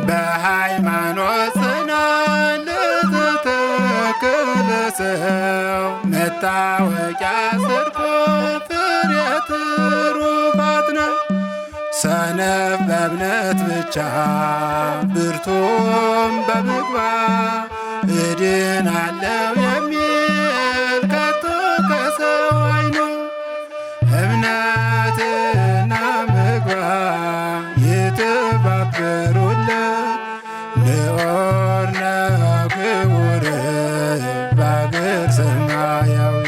በሃይማኖት ጽናት ለተተከለ ሰው መታወቂያ ጽድቁ ፍሬ ትሩፋት ነው። ሰነፍ በእምነት ብቻ ብርቱም በምግባር እድናለው የሚል ከቶ ከሰው አይኖር። እምነትና ምግባር የተባበሩለት ልዑል ነው ክቡር በአገር ሰማያዊ።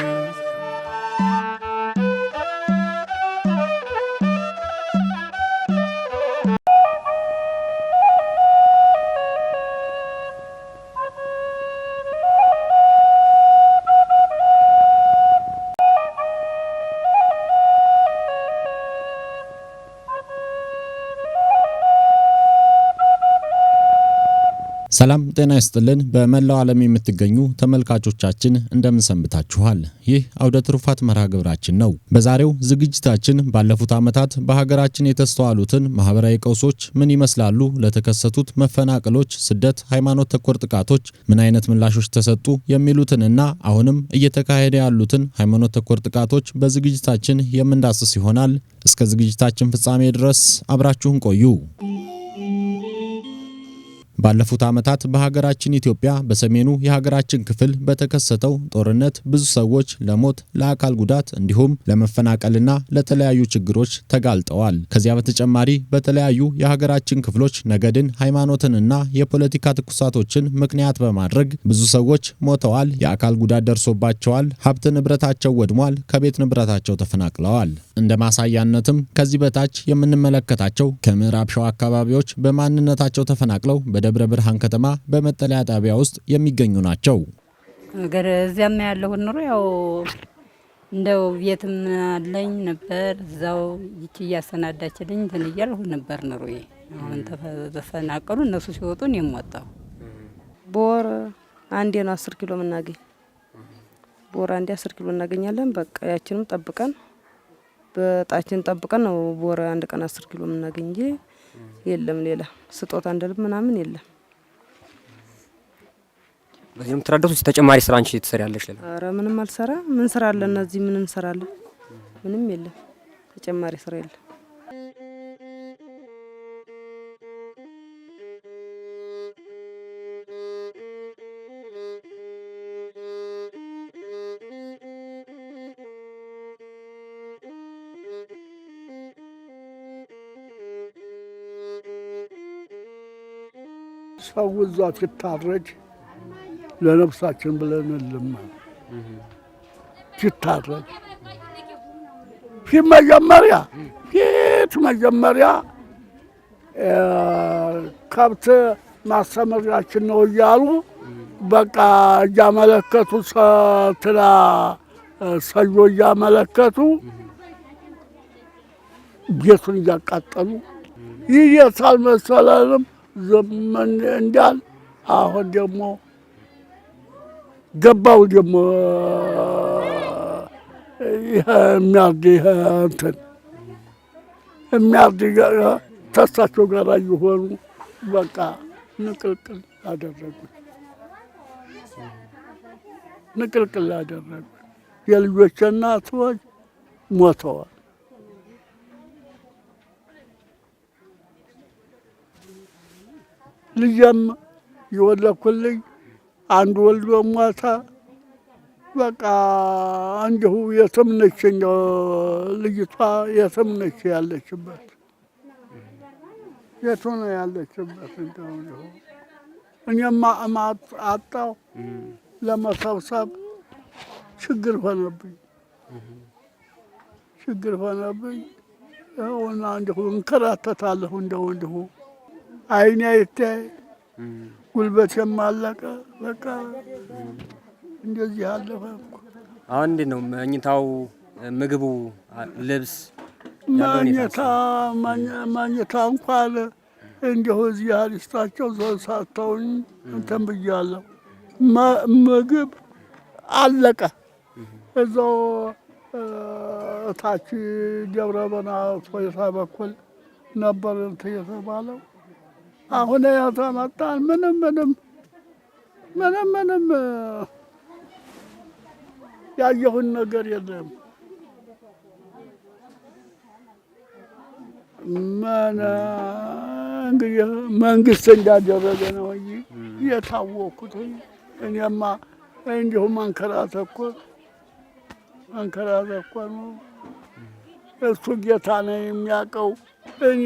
ሰላም ጤና ይስጥልን። በመላው ዓለም የምትገኙ ተመልካቾቻችን እንደምን ሰንብታችኋል? ይህ አውደ ትሩፋት መርሃ ግብራችን ነው። በዛሬው ዝግጅታችን ባለፉት ዓመታት በሀገራችን የተስተዋሉትን ማህበራዊ ቀውሶች ምን ይመስላሉ፣ ለተከሰቱት መፈናቀሎች፣ ስደት፣ ሃይማኖት ተኮር ጥቃቶች ምን አይነት ምላሾች ተሰጡ የሚሉትንና አሁንም እየተካሄደ ያሉትን ሃይማኖት ተኮር ጥቃቶች በዝግጅታችን የምንዳስስ ይሆናል። እስከ ዝግጅታችን ፍጻሜ ድረስ አብራችሁን ቆዩ። ባለፉት ዓመታት በሀገራችን ኢትዮጵያ በሰሜኑ የሀገራችን ክፍል በተከሰተው ጦርነት ብዙ ሰዎች ለሞት፣ ለአካል ጉዳት እንዲሁም ለመፈናቀልና ለተለያዩ ችግሮች ተጋልጠዋል። ከዚያ በተጨማሪ በተለያዩ የሀገራችን ክፍሎች ነገድን፣ ሃይማኖትንና የፖለቲካ ትኩሳቶችን ምክንያት በማድረግ ብዙ ሰዎች ሞተዋል፣ የአካል ጉዳት ደርሶባቸዋል፣ ሀብት ንብረታቸው ወድሟል፣ ከቤት ንብረታቸው ተፈናቅለዋል። እንደ ማሳያነትም ከዚህ በታች የምንመለከታቸው ከምዕራብ ሸዋ አካባቢዎች በማንነታቸው ተፈናቅለው ደብረ ብርሃን ከተማ በመጠለያ ጣቢያ ውስጥ የሚገኙ ናቸው። ነገር እዚያም ያለው ኑሮ ያው እንደው ቤትም አለኝ ነበር እዛው ይቺ ያሰናዳችልኝ ተንያልሁ ነበር ኑሮዬ። አሁን ተፈናቀሉ እነሱ ሲወጡ እኔም ወጣሁ። ቦር አንዴ ነው 10 ኪሎ ምናገኝ። ቦር አንዴ 10 ኪሎ እናገኛለን። በቃ ያችንም ጠብቀን በጣችን ጠብቀን ነው ቦር አንድ ቀን 10 ኪሎ ምናገኝ እንጂ የለም ሌላ ስጦታ እንደልብ ምናምን የለም። በዚህም ተራደሱ ተጨማሪ ስራ አንቺ ትሰሪያለሽ? ለላ አረ ምንም አልሰራ። ምን ስራ አለ እነዚህ ምን እንሰራለን? ምንም የለም ተጨማሪ ስራ የለም። ሰው እዛ ሲታረድ ለነፍሳችን ብለን ልማ ሲታረድ ፊት መጀመሪያ ከብት ማሰመሪያችን ነው እያሉ በቃ እያመለከቱ ትላ ሰዮ እያመለከቱ ቤቱን እያቃጠሉ ይየታል መሰለንም ዘመን እንዳል አሁን ደግሞ ገባው ደግሞ የሚያርድ እንትን የሚያርድ ተሳቸው ጋር ይሆኑ በቃ ንቅልቅል አደረጉ። የልጆች እናቶች ሞተዋል። ልጅም የወለድኩልኝ አንድ ወልዶ ሞተ። በቃ እንዲሁ የትም ነች ልጅቷ የትም ነች ያለችበት የቱ ነው ያለችበት እንደው እኛማ አጣው ለመሰብሰብ ችግር ሆነብኝ እና እንዲሁ እንከራተታለሁ እንዲሁ አይኔ አይታይ ጉልበቴም አለቀ። በቃ እንደዚህ አለፈ። አሁን እንዴት ነው መኝታው፣ ምግቡ፣ ልብስ ማግኘታ እንኳን እንዲሁ እዚህ አሪስታቸው ሳተውኝ እንትን ብያለሁ። ምግብ አለቀ። እዛው ታች ደብረ በና ቶይታ በኩል ነበር እንትን የተባለው አሁን ያተመጣን ምንም ያየሁን ነገር የለም። እንግዲህ መንግስት እንዳደረገ ነው እንጂ የታወኩት እኔማ እንዲሁ መንከራተት ነው። እሱ ጌታ ነው የሚያውቀው። እኔ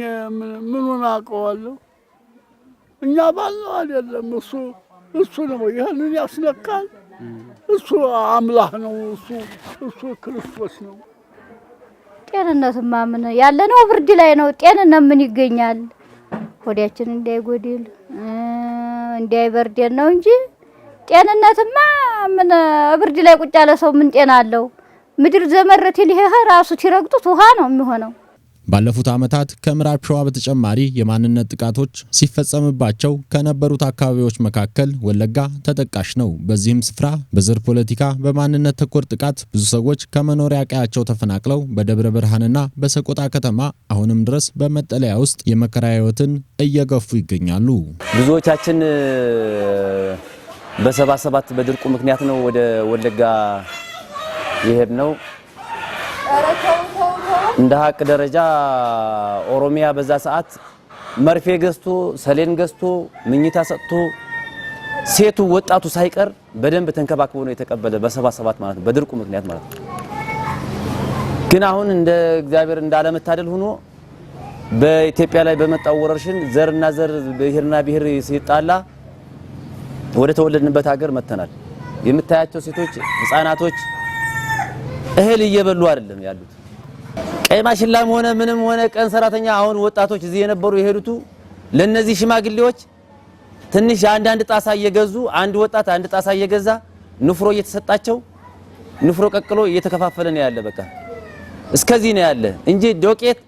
ምኑን አውቀዋለሁ? እኛ ባልነው አይደለም። እሱ ነው ይህንን ያስነካል። እሱ አምላክ ነው። እሱ ክርስቶስ ነው። ጤንነትማ ምን ያለ ነው? ብርድ ላይ ነው። ጤንነት ምን ይገኛል? ሆዲያችን እንዳይጎድል እንዳይበርደን ነው እንጂ ጤንነትማ ምን ብርድ ላይ ቁጭ ያለ ሰው ምን ጤና አለው? ምድር ዘመረት ይልህ ራሱ ሲረግጡት ውሃ ነው የሚሆነው። ባለፉት ዓመታት ከምዕራብ ሸዋ በተጨማሪ የማንነት ጥቃቶች ሲፈጸምባቸው ከነበሩት አካባቢዎች መካከል ወለጋ ተጠቃሽ ነው። በዚህም ስፍራ በዘር ፖለቲካ፣ በማንነት ተኮር ጥቃት ብዙ ሰዎች ከመኖሪያ ቀያቸው ተፈናቅለው በደብረ ብርሃንና በሰቆጣ ከተማ አሁንም ድረስ በመጠለያ ውስጥ የመከራ ሕይወትን እየገፉ ይገኛሉ። ብዙዎቻችን በ77 በድርቁ ምክንያት ነው ወደ ወለጋ ይሄድ ነው። እንደ ሀቅ ደረጃ ኦሮሚያ በዛ ሰዓት መርፌ ገዝቶ ሰሌን ገዝቶ ምኝታ ሰጥቶ ሴቱ ወጣቱ ሳይቀር በደንብ ተንከባክቦ ነው የተቀበለ በ77 ማለት ነው፣ በድርቁ ምክንያት ማለት ነው። ግን አሁን እንደ እግዚአብሔር እንዳለመታደል ሆኖ በኢትዮጵያ ላይ በመጣው ወረርሽን ዘርና ዘር ብሔርና ብሔር ሲጣላ ወደ ተወለድንበት ሀገር መተናል። የምታያቸው ሴቶች ህፃናቶች እህል እየበሉ አይደለም ያሉት። ቀይ ማሽላም ሆነ ምንም ሆነ ቀን ሰራተኛ አሁን ወጣቶች እዚህ የነበሩ የሄዱት ለነዚህ ሽማግሌዎች ትንሽ አንድ ጣሳ እየገዙ አንድ ወጣት አንድ ጣሳ እየገዛ ንፍሮ እየተሰጣቸው ንፍሮ ቀቅሎ እየተከፋፈለ ነው ያለ። በቃ እስከዚህ ነው ያለ እንጂ ዶቄት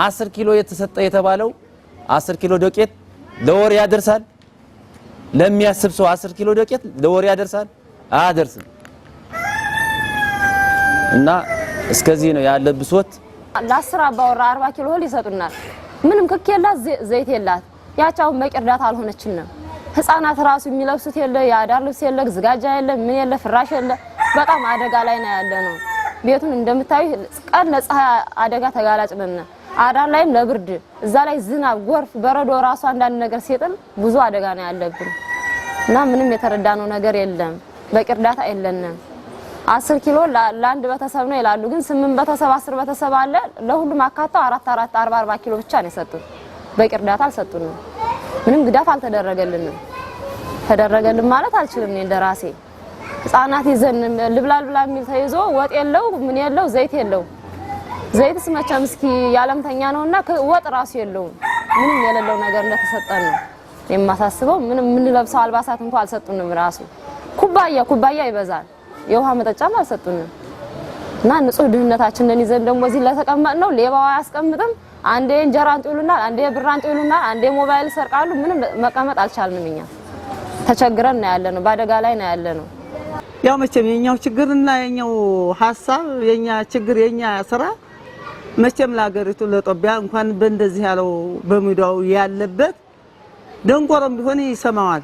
10 ኪሎ የተሰጠ የተባለው 10 ኪሎ ዶቄት ለወር ያደርሳል? ለሚያስብ ሰው 10 ኪሎ ዶቄት ለወር ያደርሳል? አያደርስም። እና እስከዚህ ነው ያለ ብሶት። ለ10 አባወራ 40 ኪሎ እህል ይሰጡናል። ምንም ክክ የላት ዘይት የላት። ያቻው መቅርዳት አልሆነችም ነው። ህፃናት ራሱ የሚለብሱት የለ፣ ያዳር ልብስ የለ፣ ዝጋጃ የለ፣ ምን የለ፣ ፍራሽ የለ። በጣም አደጋ ላይ ነው ያለ ነው። ቤቱን እንደምታዩ ቀን ለፀሐይ አደጋ ተጋላጭ ነን። አዳር ላይም ለብርድ፣ እዛ ላይ ዝናብ፣ ጎርፍ፣ በረዶ ራሱ አንዳንድ ነገር ሲጥል ብዙ አደጋ ነው ያለብን እና ምንም የተረዳነው ነገር የለም። በቅርዳታ የለንም። 10 ኪሎ ለአንድ ቤተሰብ ነው ይላሉ፣ ግን 8 ቤተሰብ 10 ቤተሰብ አለ። ለሁሉም አካታው 40 ኪሎ ብቻ ነው የሰጡን። በቅርዳታ አልሰጡንም። ምንም ግዳፍ አልተደረገልንም። ተደረገልን ማለት አልችልም። እኔ እንደራሴ ህፃናት ይዘን ልብላል ብላ የሚል ተይዞ ወጥ የለው ምን የለው ዘይት የለው። ዘይትስ መቼም እስኪ ያለምተኛ ነውና ወጥ ራሱ የለው። ምንም የሌለው ነገር እንደተሰጠን ነው የማሳስበው። ምንም ምን ለብሰው አልባሳት እንኳን አልሰጡንም። ራሱ ኩባያ ይበዛል። የውሃ መጠጫም አልሰጡንም እና ንጹህ ድህነታችንን ይዘን ደግሞ እዚህ ለተቀመጥነው ሌባው አያስቀምጥም። አንዴ እንጀራ አንጥሉና አንዴ ብር አንጥሉና አንዴ ሞባይል ሰርቃሉ። ምንም መቀመጥ አልቻልንም። እኛ ተቸግረን ነው ያለነው፣ ባደጋ ላይ ነው ያለነው። ያው መቼም የኛው ችግርና የኛው ሐሳብ የኛ ችግር የኛ ስራ መቼም ለሀገሪቱ ለጦቢያ እንኳን በእንደዚህ ያለው በሚዳው ያለበት ደንቆረም ቢሆን ይሰማዋል።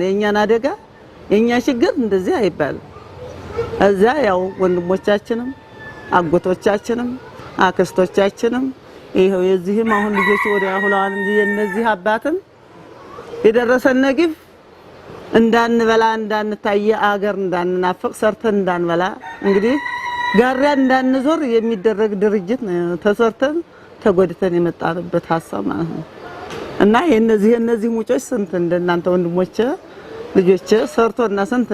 የኛን አደጋ የኛ ችግር እንደዚህ አይባልም። እዛ ያው ወንድሞቻችንም አጎቶቻችንም አክስቶቻችንም ይሄው የዚህም አሁን ልጆች ወደ አሁላን የነዚህ አባትን የደረሰን ነግፍ እንዳንበላ እንዳንታየ አገር እንዳንናፍቅ ሰርተን እንዳንበላ እንግዲህ ጋሪያ እንዳንዞር የሚደረግ ድርጅት ተሰርተን ተጎድተን የመጣንበት ሐሳብ ማለት ነው። እና የነዚህ ሙጮች ስንት እንደናንተ ወንድሞቼ ልጆቼ ሰርቶና ስንት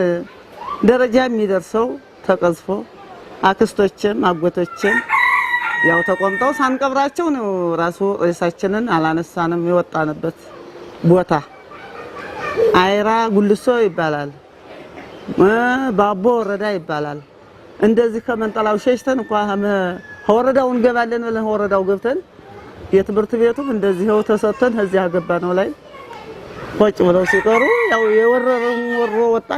ደረጃ የሚደርሰው ተቀዝፎ አክስቶችም አጎቶችም ያው ተቆምጠው ሳንቀብራቸው ነው ራሱ ሬሳችንን አላነሳንም። የወጣንበት ቦታ አይራ ጉልሶ ይባላል፣ ባቦ ወረዳ ይባላል። እንደዚህ ከመንጠላው ሸሽተን እንኳን ወረዳው እንገባለን ብለን ወረዳው ገብተን የትምህርት ቤቱም እንደዚህው ተሰጥተን እዚያ ገባነው ላይ ወጭ ብለው ሲቀሩ ያው የወረረን ወሮ ወጣ፣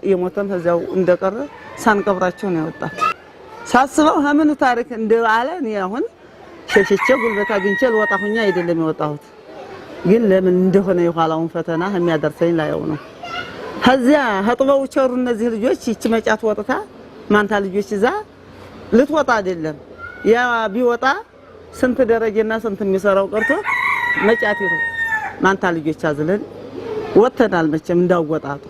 የሞተም እዚያው እንደቀረ ሳንቀብራቸው ነው የወጣ። ሳስበው ሀምኑ ታሪክ እንደአለ እኔ አሁን ሸሽቼ ጉልበት አግኝቼ ልወጣ ሁኛ አይደለም የወጣሁት። ግን ለምን እንደሆነ የኋላውን ፈተና የሚያደርሰኝ ላየው ነው። ከዚያ ህጥበው ቸሩ እነዚህ ልጆች ይቺ መጫት ወጥታ ማንታ ልጆች እዛ ልትወጣ አይደለም ያ ቢወጣ ስንት ደረጃና ስንት የሚሰራው ቀርቶ መጫት ይሁን ማንታ ልጆች አዝለን ወተናል። መቼም እንዳወጣጡ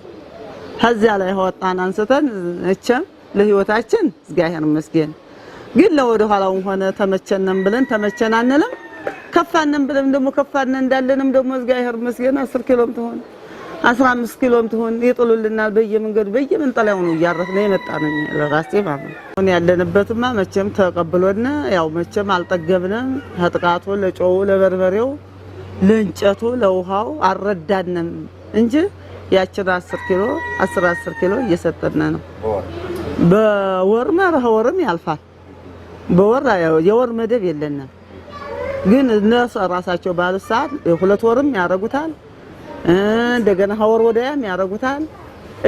ከዚያ ላይ ወጣን አንስተን እቸም ለህይወታችን እግዚአብሔር ይመስገን። ግን ለወደ ኋላው ሆነ ተመቸነን ብለን ተመቸናነለም ከፋነን ብለን ደግሞ ከፋነን እንዳለንም ደግሞ እግዚአብሔር ይመስገን 10 ኪሎም ትሆን 15 ኪሎም ትሆን ይጥሉልናል። በየመንገዱ በየመንጠላው ነው እያረፍን የመጣነው ለራሴ ማለት ነው። ያለንበትማ መቼም ተቀብሎና ያው መቼም አልጠገብንም። ተጥቃቱ ለጮው ለበርበሬው ለእንጨቱ ለውሃው አረዳንም እንጂ ያችን 10 ኪሎ 10 ኪሎ እየሰጠነ ነው። በወር ወርም ያልፋል። በወር የወር መደብ የለንም። ግን እነሱ ራሳቸው ባለሰዓት 2 ወርም ያረጉታል። እንደገና ሀወር ወዲያም ያረጉታል።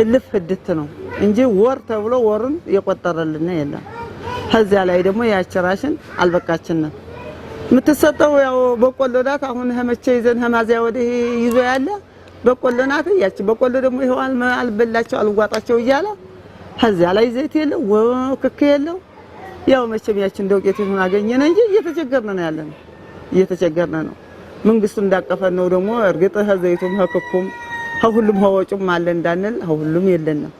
እልፍ ህድት ነው እንጂ ወር ተብሎ ወርም የቆጠረልን የለም። ከዚያ ላይ ደግሞ ያቸራሽን አልበቃችንም። የምትሰጠው ያው በቆሎ ናት። አሁን ህመቼ ይዘን ህማዚያ ወዲህ ይዞ ያለ በቆሎ ናት። ያቺ በቆሎ ደግሞ ይሄው አልበላቸው አልዋጣቸው እያለ ከዚያ ላይ ዘይት የለው ወክክ የለው። ያው መቼም ያችን ዶቄት ይሁን አገኘን እንጂ እየተቸገርን ነው ያለነው እየተቸገርን ነው። መንግስቱ እንዳቀፈን ነው ደግሞ እርግጥ ዘይቱም ህክኩም ሁሉም ሀወጭም አለ እንዳንል ሁሉም የለንም።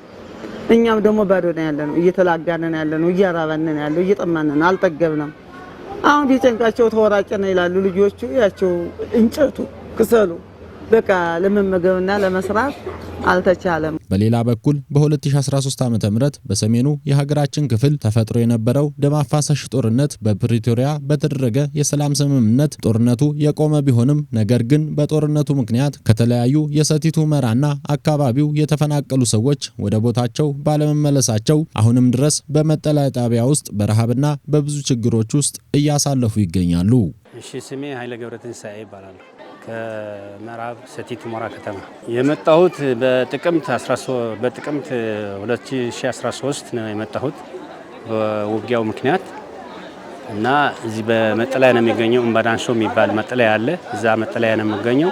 እኛም ደግሞ ባዶ ነው ያለነው እየተላጋነን ያለነው እያራባነን ያለው እየጠማነን አልጠገብንም። አሁን ቢጨንቃቸው ተወራጨነ ይላሉ ልጆቹ። ያቸው እንጨቱ ክሰሉ በቃ ለመመገብና ለመስራት አልተቻለም። በሌላ በኩል በ2013 ዓ.ም በሰሜኑ የሀገራችን ክፍል ተፈጥሮ የነበረው ደም አፋሳሽ ጦርነት በፕሪቶሪያ በተደረገ የሰላም ስምምነት ጦርነቱ የቆመ ቢሆንም ነገር ግን በጦርነቱ ምክንያት ከተለያዩ የሰቲት ሁመራና አካባቢው የተፈናቀሉ ሰዎች ወደ ቦታቸው ባለመመለሳቸው አሁንም ድረስ በመጠለያ ጣቢያ ውስጥ በረሃብና በብዙ ችግሮች ውስጥ እያሳለፉ ይገኛሉ። እሺ፣ ስሜ ኃይለ ገብረትንሳኤ ይባላል። ከምዕራብ ሰቲት ሁመራ ከተማ የመጣሁት በጥቅምት 2013 ነው የመጣሁት በውጊያው ምክንያት እና እዚህ በመጠለያ ነው የሚገኘው። እምባዳንሾ የሚባል መጠለያ አለ። እዛ መጠለያ ነው የሚገኘው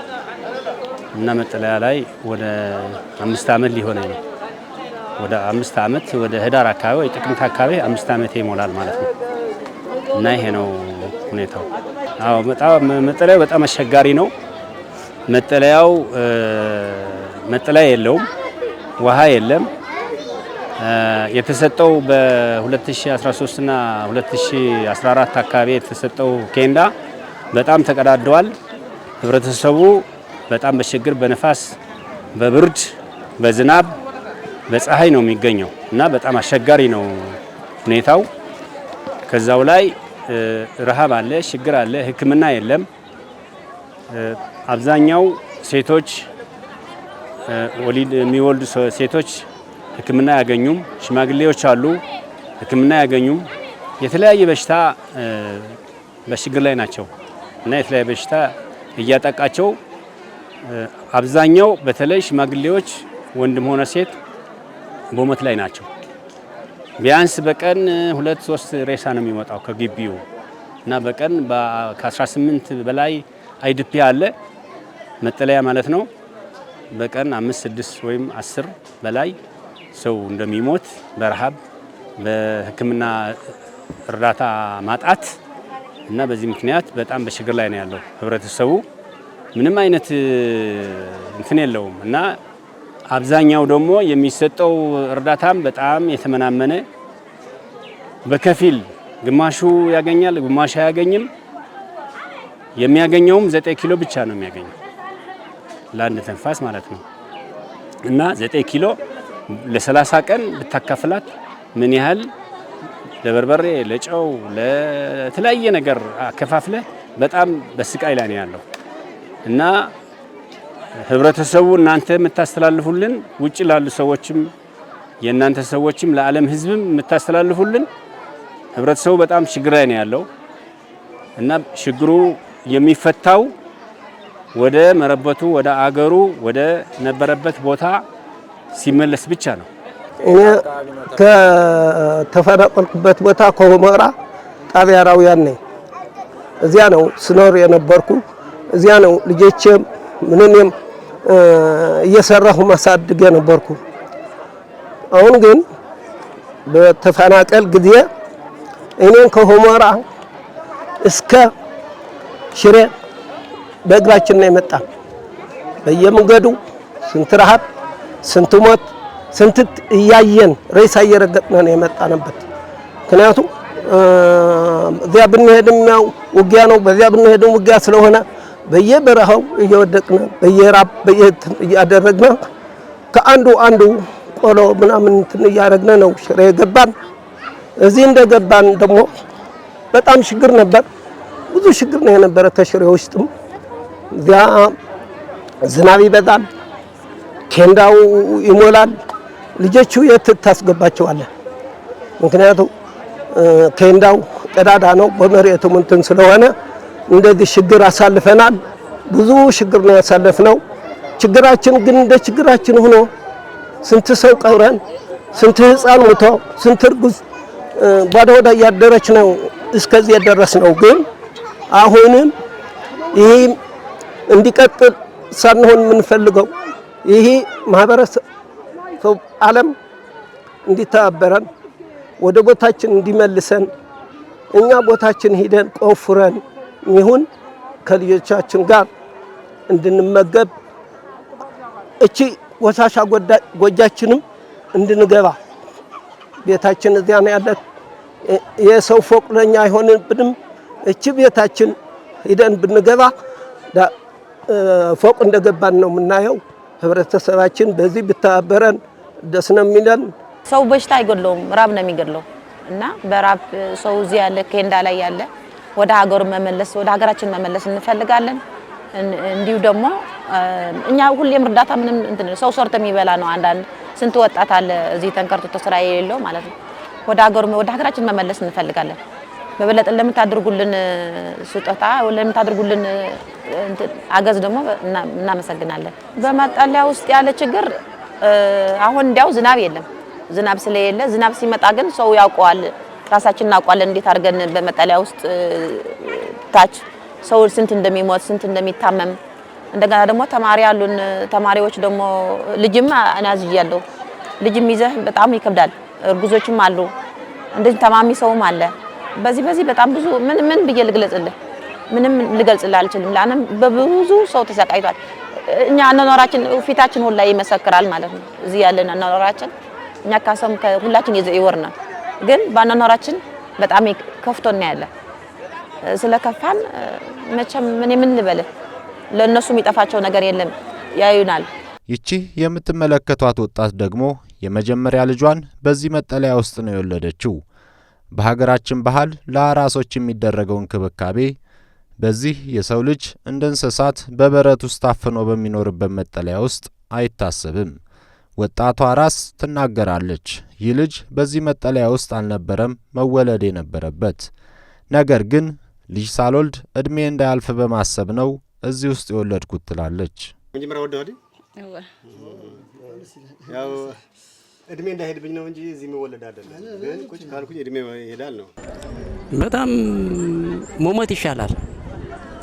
እና መጠለያ ላይ ወደ 5 ዓመት ሊሆነኝ ነው። ወደ 5 ዓመት ወደ ህዳር አካባቢ ወይ ጥቅምት አካባቢ 5 ዓመት ይሞላል ማለት ነው እና ይሄ ነው ሁኔታው። አዎ በጣም መጠለያው በጣም አስቸጋሪ ነው። መጠለያው መጠለያ የለውም፣ ውሃ የለም። የተሰጠው በ2013 እና 2014 አካባቢ የተሰጠው ኬንዳ በጣም ተቀዳደዋል። ህብረተሰቡ በጣም በችግር በነፋስ በብርድ በዝናብ በፀሐይ ነው የሚገኘው እና በጣም አስቸጋሪ ነው ሁኔታው። ከዛው ላይ ረሃብ አለ፣ ችግር አለ፣ ሕክምና የለም። አብዛኛው ሴቶች ወሊድ የሚወልዱ ሴቶች ሕክምና ያገኙም፣ ሽማግሌዎች አሉ ሕክምና ያገኙም። የተለያየ በሽታ በችግር ላይ ናቸው እና የተለያየ በሽታ እያጠቃቸው አብዛኛው በተለይ ሽማግሌዎች ወንድም ሆነ ሴት በሞት ላይ ናቸው። ቢያንስ በቀን 2-3 ሬሳ ነው የሚወጣው ከግቢው እና በቀን ከ18 በላይ አይዲፒ አለ መጠለያ ማለት ነው። በቀን 5-6 ወይም 10 በላይ ሰው እንደሚሞት በረሃብ በሕክምና እርዳታ ማጣት እና በዚህ ምክንያት በጣም በችግር ላይ ነው ያለው ህብረተሰቡ። ምንም አይነት እንትን የለውም እና አብዛኛው ደግሞ የሚሰጠው እርዳታም በጣም የተመናመነ በከፊል ግማሹ ያገኛል፣ ግማሹ አያገኝም። የሚያገኘውም 9 ኪሎ ብቻ ነው የሚያገኘው ለአንድ ተንፋስ ማለት ነው እና 9 ኪሎ ለ30 ቀን ብታካፍላት ምን ያህል ለበርበሬ፣ ለጨው፣ ለተለያየ ነገር አከፋፍለ በጣም በስቃይ ላይ ነው ያለው እና ህብረተሰቡ እናንተ የምታስተላልፉልን ውጭ ላሉ ሰዎችም የእናንተ ሰዎችም ለዓለም ህዝብም የምታስተላልፉልን ህብረተሰቡ በጣም ችግር ላይ ነው ያለው እና ችግሩ የሚፈታው ወደ መረበቱ ወደ አገሩ ወደ ነበረበት ቦታ ሲመለስ ብቻ ነው። እኔ ተፈናቀልኩበት ቦታ ከሁመራ ጣቢያ ራውያን ነኝ። እዚያ ነው ስኖር የነበርኩ። እዚያ ነው ልጆቼ ምንም እየሰራሁ ማሳድግ ነበርኩ። አሁን ግን በተፈናቀል ጊዜ እኔን ከሆመራ እስከ ሽሬ በእግራችን ነው የመጣ። በየመንገዱ ስንት ረሃብ፣ ስንት ሞት፣ ስንት እያየን ሬሳ እየረገጥን ነው የመጣንበት። ምክንያቱም እዚያ ብንሄድም ያው ውጊያ ነው፣ በዚያ ብንሄድም ውጊያ ስለሆነ በየበረሃው እየወደቅን በየራብ እያደረግን ከአንዱ ቆሎ ምናምን እንትን እያደረግን ነው ሽሬ ገባን። እዚህ እንደገባን ደግሞ በጣም ችግር ነበር፣ ብዙ ችግር ነው የነበረ። ተሽሬ ውስጥም እዚያ ዝናብ ይበዛል፣ ኬንዳው ይሞላል። ልጆቹ የት ታስገባቸዋለህ? ምክንያቱም ኬንዳው ቀዳዳ ነው፣ በመሬቱም እንትን ስለሆነ እንደዚህ ችግር አሳልፈናል። ብዙ ችግር ነው ያሳለፍነው። ችግራችን ግን እንደ ችግራችን ሆኖ ስንት ሰው ቀብረን፣ ስንት ህፃን ሞቶ፣ ስንት እርጉዝ ባዶ ወዳ ያደረች ነው እስከዚህ የደረስነው። ግን አሁንም ይሄ እንዲቀጥል ሳንሆን የምንፈልገው ይሄ ማህበረሰብ ዓለም እንዲተባበረን ወደ ቦታችን እንዲመልሰን እኛ ቦታችን ሄደን ቆፍረን ይሁን ከልጆቻችን ጋር እንድንመገብ እቺ ወሳሻ ጎጃችንም እንድንገባ ቤታችን እዚያ ነው ያለ። የሰው ፎቅ ለኛ አይሆንብንም። እቺ ቤታችን ሄደን ብንገባ ፎቅ እንደገባን ነው የምናየው። ህብረተሰባችን በዚህ ብተባበረን ደስ ነው የሚለን። ሰው በሽታ አይገድለውም፣ ራብ ነው የሚገድለው እና በራብ ሰው እዚህ ያለ ኬንዳ ላይ ያለ ወደ ሀገሩ መመለስ ወደ ሀገራችን መመለስ እንፈልጋለን። እንዲሁ ደግሞ እኛ ሁሌም እርዳታ ምንም እንትን ሰው ሰርቶ የሚበላ ነው። አንዳንድ ስንት ወጣት አለ እዚህ ተንከርቶ ስራ የሌለው ማለት ነው። ወደ ሀገራችን መመለስ እንፈልጋለን። በበለጠ ለምታደርጉልን ስጦታ ለምታደርጉልን አገዝ ደግሞ እናመሰግናለን። በመጠለያ ውስጥ ያለ ችግር አሁን እንዲያው ዝናብ የለም። ዝናብ ስለሌለ ዝናብ ሲመጣ ግን ሰው ያውቀዋል፣ ራሳችን እናውቀዋለን እንዴት አድርገን በመጠለያ ውስጥ ታች ሰው ስንት እንደሚሞት ስንት እንደሚታመም። እንደገና ደግሞ ተማሪ ያሉን ተማሪዎች ደግሞ ልጅም አናዝያለሁ። ልጅም ይዘህ በጣም ይከብዳል። እርጉዞችም አሉ፣ እንደዚህ ተማሚ ሰውም አለ። በዚህ በጣም ብዙ ምን ብዬ ልግለጽልህ? ምንም ልገልጽልህ አልችልም። ለአንም በብዙ ሰው ተሰቃይቷል። እኛ አኗኗራችን ፊታችን ሁላ ይመሰክራል ማለት ነው። እዚህ ያለን አኗኗራችን እኛ ካሰም ሁላችን ይወርና ግን በአኗኗራችን በጣም ከፍቶና ያለ ስለከፋን መቼም ምን ልበልህ ለነሱ የሚጠፋቸው ነገር የለም፣ ያዩናል። ይቺ የምትመለከቷት ወጣት ደግሞ የመጀመሪያ ልጇን በዚህ መጠለያ ውስጥ ነው የወለደችው። በሀገራችን ባህል ለአራሶች የሚደረገው እንክብካቤ በዚህ የሰው ልጅ እንደ እንስሳት በበረት ውስጥ ታፍኖ በሚኖርበት መጠለያ ውስጥ አይታሰብም። ወጣቷ አራስ ትናገራለች። ይህ ልጅ በዚህ መጠለያ ውስጥ አልነበረም መወለድ የነበረበት። ነገር ግን ልጅ ሳልወልድ እድሜ እንዳያልፍ በማሰብ ነው እዚህ ውስጥ የወለድኩት ትላለች። መጀመሪያ ወደዋዲ ያው እድሜ እንዳይሄድብኝ ነው እንጂ እዚህ መወለድ አይደለም። ግን ቁጭ ካልኩኝ እድሜ ይሄዳል ነው። በጣም መሞት ይሻላል።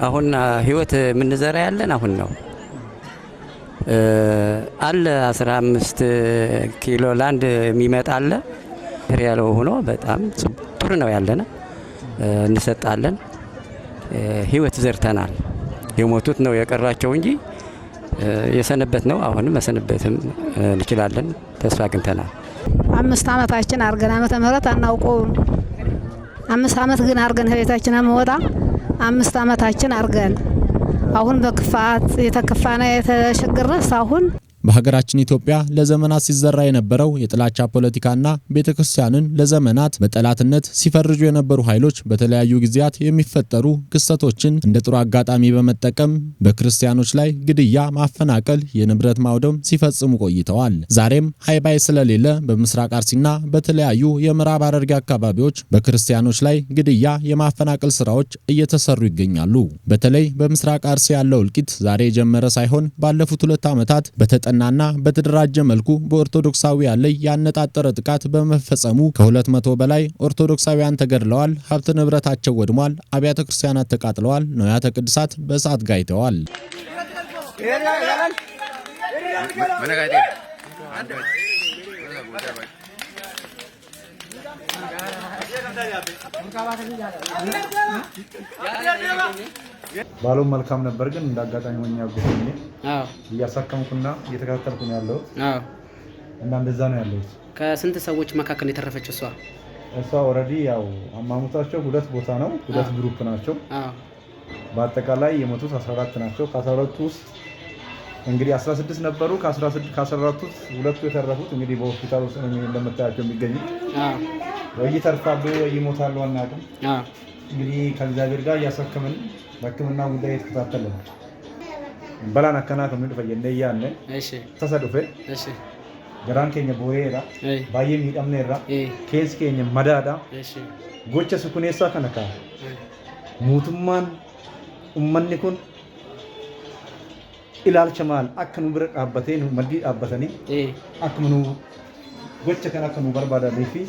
አሁን ህይወት የምንዘራ ያለን አሁን ነው አለ 15 ኪሎ ላንድ የሚመጣ አለ ያለው ሆኖ በጣም ጥሩ ነው ያለና እንሰጣለን። ህይወት ዘርተናል። የሞቱት ነው የቀራቸው እንጂ የሰነበት ነው። አሁንም መሰነበትም እንችላለን። ተስፋ አግኝተናል። 5 ዓመታችን አርገን ዓመተ ምህረት አናውቀውም። 5 ዓመት ግን አርገን ህይወታችን አመወጣ 5 ዓመታችን አርገን አሁን በክፋት የተከፋና የተሸገረስ አሁን በሀገራችን ኢትዮጵያ ለዘመናት ሲዘራ የነበረው የጥላቻ ፖለቲካና ቤተክርስቲያንን ለዘመናት በጠላትነት ሲፈርጁ የነበሩ ኃይሎች በተለያዩ ጊዜያት የሚፈጠሩ ክስተቶችን እንደ ጥሩ አጋጣሚ በመጠቀም በክርስቲያኖች ላይ ግድያ፣ ማፈናቀል፣ የንብረት ማውደም ሲፈጽሙ ቆይተዋል። ዛሬም ሃይባይ ስለሌለ በምስራቅ አርሲና በተለያዩ የምዕራብ ሐረርጌ አካባቢዎች በክርስቲያኖች ላይ ግድያ፣ የማፈናቀል ስራዎች እየተሰሩ ይገኛሉ። በተለይ በምስራቅ አርሲ ያለው እልቂት ዛሬ የጀመረ ሳይሆን ባለፉት 2 ዓመታት የተጠናና በተደራጀ መልኩ በኦርቶዶክሳውያን ላይ ያነጣጠረ ጥቃት በመፈጸሙ ከ200 በላይ ኦርቶዶክሳውያን ተገድለዋል፣ ሀብት ንብረታቸው ወድሟል፣ አብያተ ክርስቲያናት ተቃጥለዋል፣ ንዋያተ ቅድሳት በእሳት ጋይተዋል። ባለው መልካም ነበር ግን እንዳጋጣሚ ሆኛ ያጎኝ እያሳከምኩና እየተከታተልኩ ነው ያለው እና እንደዛ ነው ያለው። ከስንት ሰዎች መካከል የተረፈች እሷ ኦሬዲ ያው አማሙታቸው ሁለት ቦታ ነው፣ ሁለት ግሩፕ ናቸው። በአጠቃላይ የሞቱት 14 ናቸው። ከ14 ውስጥ እንግዲህ 16 ነበሩ። ከ14 ውስጥ ሁለቱ የተረፉት እንግዲህ በሆስፒታል ውስጥ ነው እንደምታያቸው የሚገኙ። ወይ ይተርፋሉ ወይ ይሞታሉ አናውቅም። እንግዲህ ከእግዚአብሔር ጋር እያሳከምን በሕክምና ጉዳይ የተከታተልን ነው። በላን አከና ከምን ፈየነ ያነ ተሰዱፈ ገራን ከኛ ቦሬራ ባየ ሚዳምነራ ኬስ ከኛ መዳዳ ጎቸ ስኩኔሳ ከነካ ሙቱማን ኡመኒ ኩን ilaalcha maal akka nu bira dhaabbatee nu maddii dhaabbatanii akka nu gocha kan akka nu barbaadanii fi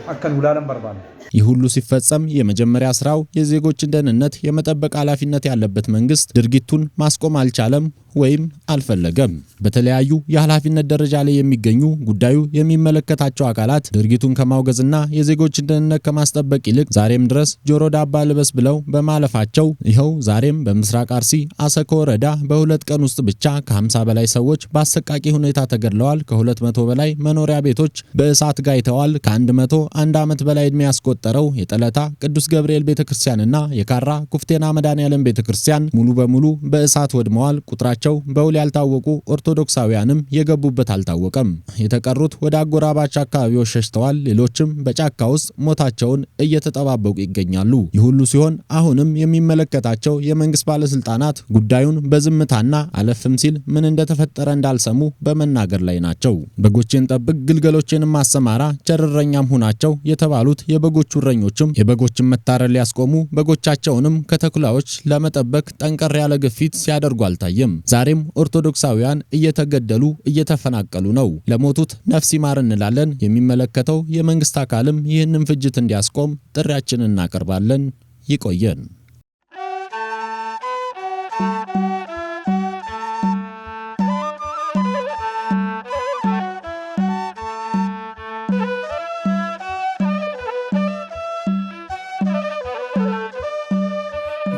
akka nu ilaalan barbaadu. ይህ ሁሉ ሲፈጸም የመጀመሪያ ስራው የዜጎችን ደህንነት የመጠበቅ ኃላፊነት ያለበት መንግስት ድርጊቱን ማስቆም አልቻለም ወይም አልፈለገም። በተለያዩ የኃላፊነት ደረጃ ላይ የሚገኙ ጉዳዩ የሚመለከታቸው አካላት ድርጊቱን ከማውገዝና የዜጎችን ደህንነት ከማስጠበቅ ይልቅ ዛሬም ድረስ ጆሮ ዳባ ልበስ ብለው በማለፋቸው ይኸው ዛሬም በምስራቅ አርሲ አሰኮ ወረዳ በሁለት ቀን ውስጥ ብቻ ከ50 በላይ ሰዎች በአሰቃቂ ሁኔታ ተገድለዋል። ከ200 በላይ መኖሪያ ቤቶች በእሳት ጋይተዋል። ከ101 ዓመት በላይ ዕድሜ ያስቆጠረው የጠለታ ቅዱስ ገብርኤል ቤተክርስቲያንና የካራ ኩፍቴና መድኃኔዓለም ቤተክርስቲያን ሙሉ በሙሉ በእሳት ወድመዋል። ቁጥራቸው በውል ያልታወቁ ኦርቶዶክሳውያንም የገቡበት አልታወቀም። የተቀሩት ወደ አጎራባች አካባቢዎች ሸሽተዋል። ሌሎችም በጫካ ውስጥ ሞታቸውን እየተጠባበቁ ይገኛሉ። ይህ ሁሉ ሲሆን አሁንም የሚመለከታቸው የመንግስት ባለስልጣናት ጉዳዩን በዝምታና አለፍም ሲል ምን እንደተፈጠረ እንዳልሰሙ በመናገር ላይ ናቸው። በጎችን ጠብቅ ግልገሎችንም ማሰማራ ቸርረኛም ሁናቸው የተባሉት የበጎቹ እረኞችም የበጎችን መታረድ ሊያስቆሙ በጎቻቸውንም ከተኩላዎች ለመጠበቅ ጠንቀር ያለ ግፊት ሲያደርጉ አልታየም። ዛሬም ኦርቶዶክሳውያን እየተገደሉ እየተፈናቀሉ ነው። ለሞቱት ነፍስ ይማር እንላለን። የሚመለከተው የመንግስት አካልም ይህንን ፍጅት እንዲያስቆም ጥሪያችንን እናቀርባለን። ይቆየን።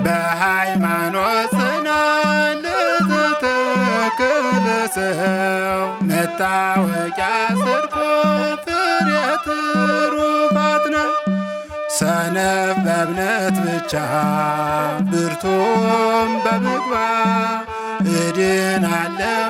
በሃይማኖት ጽናት ለተተከለ ሰው መታወቂያ ጽድቁ ፍሬ ትሩፋት ነው። ሰነፍ በእምነት ብቻ ብርቱም በምግባር እድናለው